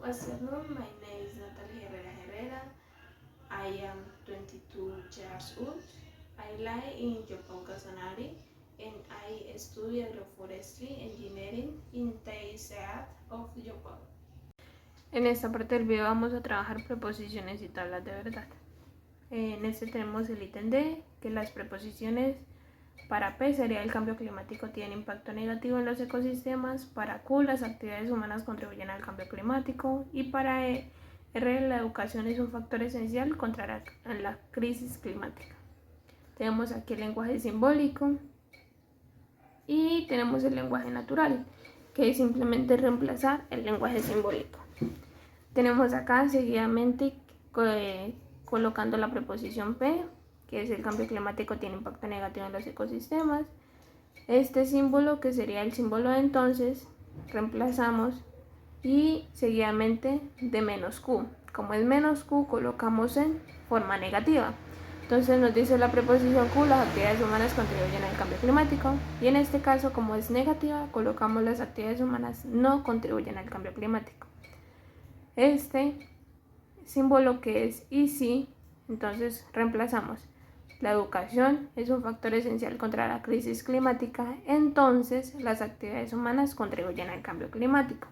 afternoon. My name is Natalia Herrera. I am 22 years old. I live in Yopal Casanare and I study agroforestry engineering in the ISEAD of Yopal. En esta parte del video vamos a trabajar preposiciones y tablas de verdad. En este tenemos el ítem D, que las preposiciones para P sería el cambio climático tiene impacto negativo en los ecosistemas, para Q las actividades humanas contribuyen al cambio climático y para R la educación es un factor esencial contra la crisis climática. Tenemos aquí el lenguaje simbólico y tenemos el lenguaje natural, que es simplemente reemplazar el lenguaje simbólico. Tenemos acá seguidamente colocando la preposición P, que es el cambio climático tiene impacto negativo en los ecosistemas. Este símbolo, que sería el símbolo de entonces, reemplazamos y seguidamente de menos Q. Como es menos Q, colocamos en forma negativa. Entonces nos dice la preposición Q, las actividades humanas contribuyen al cambio climático. Y en este caso, como es negativa, colocamos las actividades humanas no contribuyen al cambio climático. Este símbolo que es y sí, entonces reemplazamos. La educación es un factor esencial contra la crisis climática, entonces las actividades humanas contribuyen al cambio climático.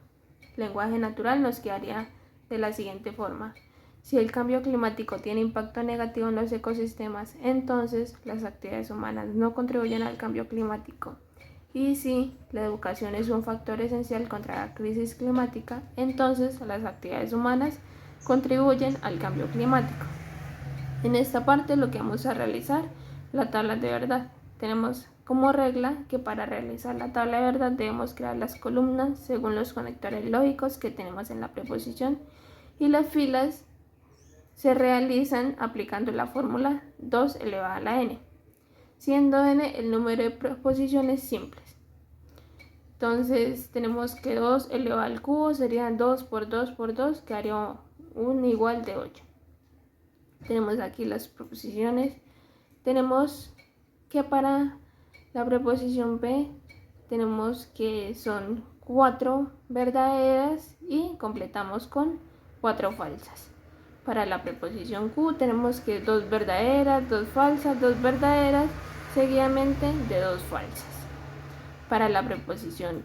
Lenguaje natural nos quedaría de la siguiente forma. Si el cambio climático tiene impacto negativo en los ecosistemas, entonces las actividades humanas no contribuyen al cambio climático. Y si la educación es un factor esencial contra la crisis climática, entonces las actividades humanas contribuyen al cambio climático. En esta parte lo que vamos a realizar, la tabla de verdad. Tenemos como regla que para realizar la tabla de verdad debemos crear las columnas según los conectores lógicos que tenemos en la preposición y las filas se realizan aplicando la fórmula 2 elevado a la n, siendo n el número de preposiciones simples. Entonces tenemos que 2 elevado al cubo sería 2 por 2 por 2, que haría un igual de 8. Tenemos aquí las preposiciones. Tenemos que para la preposición P tenemos que son 4 verdaderas y completamos con 4 falsas. Para la preposición Q tenemos que 2 verdaderas, 2 falsas, 2 verdaderas, seguidamente de 2 falsas. Para la preposición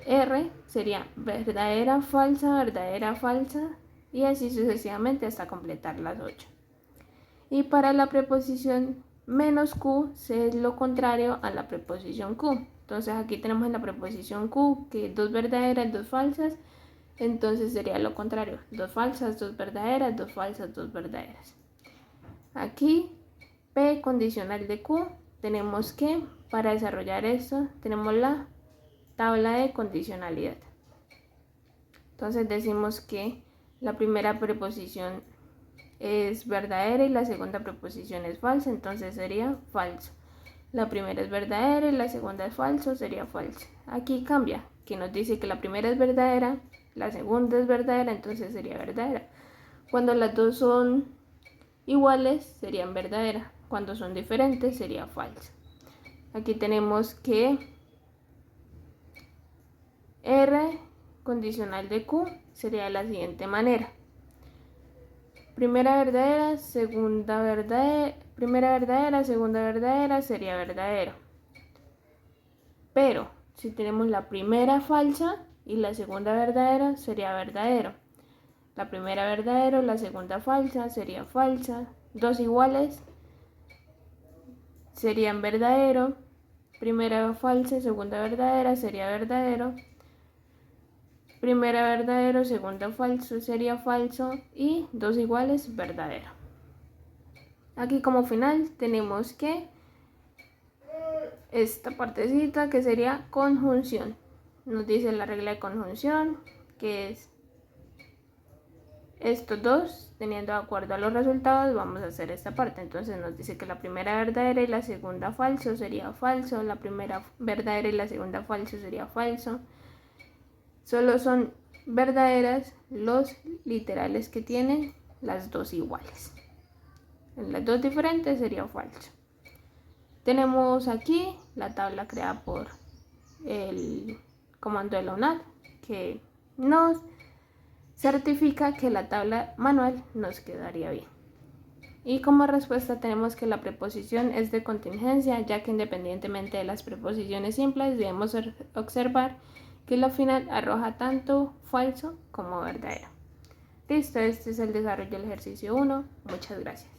R sería verdadera, falsa y así sucesivamente hasta completar las 8. Y para la preposición menos Q es lo contrario a la preposición Q. Entonces aquí tenemos en la preposición Q que 2 verdaderas, 2 falsas, entonces sería lo contrario, 2 falsas, 2 verdaderas, 2 falsas, 2 verdaderas. Aquí P condicional de Q, tenemos que para desarrollar esto tenemos la tabla de condicionalidad. Entonces decimos que la primera preposición es verdadera y la segunda preposición es falsa, entonces sería falso. La primera es verdadera y la segunda es falso, sería falso. Aquí cambia, que nos dice que la primera es verdadera, la segunda es verdadera, entonces sería verdadera. Cuando las dos son iguales, serían verdadera. Cuando son diferentes, sería falsa. Aquí tenemos que R condicional de Q sería de la siguiente manera. Primera verdadera, segunda verdadera, primera verdadera, segunda verdadera, sería verdadero. Pero si tenemos la primera falsa y la segunda verdadera, sería verdadero. La primera verdadero, la segunda falsa, sería falsa. Dos iguales serían verdadero. Primera falsa y segunda verdadera sería verdadero. Primera verdadero, segunda falso sería falso y dos iguales verdadero. Aquí como final tenemos que esta partecita que sería conjunción. Nos dice la regla de conjunción que es estos dos teniendo de acuerdo a los resultados vamos a hacer esta parte. Entonces nos dice que la primera verdadera y la segunda falso sería falso, la primera verdadera y la segunda falso sería falso. Solo son verdaderas los literales que tienen las dos iguales. En las dos diferentes sería falso. Tenemos aquí la tabla creada por el comando de la UNAD que nos certifica que la tabla manual nos quedaría bien. Y como respuesta tenemos que la preposición es de contingencia, ya que independientemente de las preposiciones simples debemos observar que la final arroja tanto falso como verdadero. Listo, este es el desarrollo del ejercicio 1. Muchas gracias.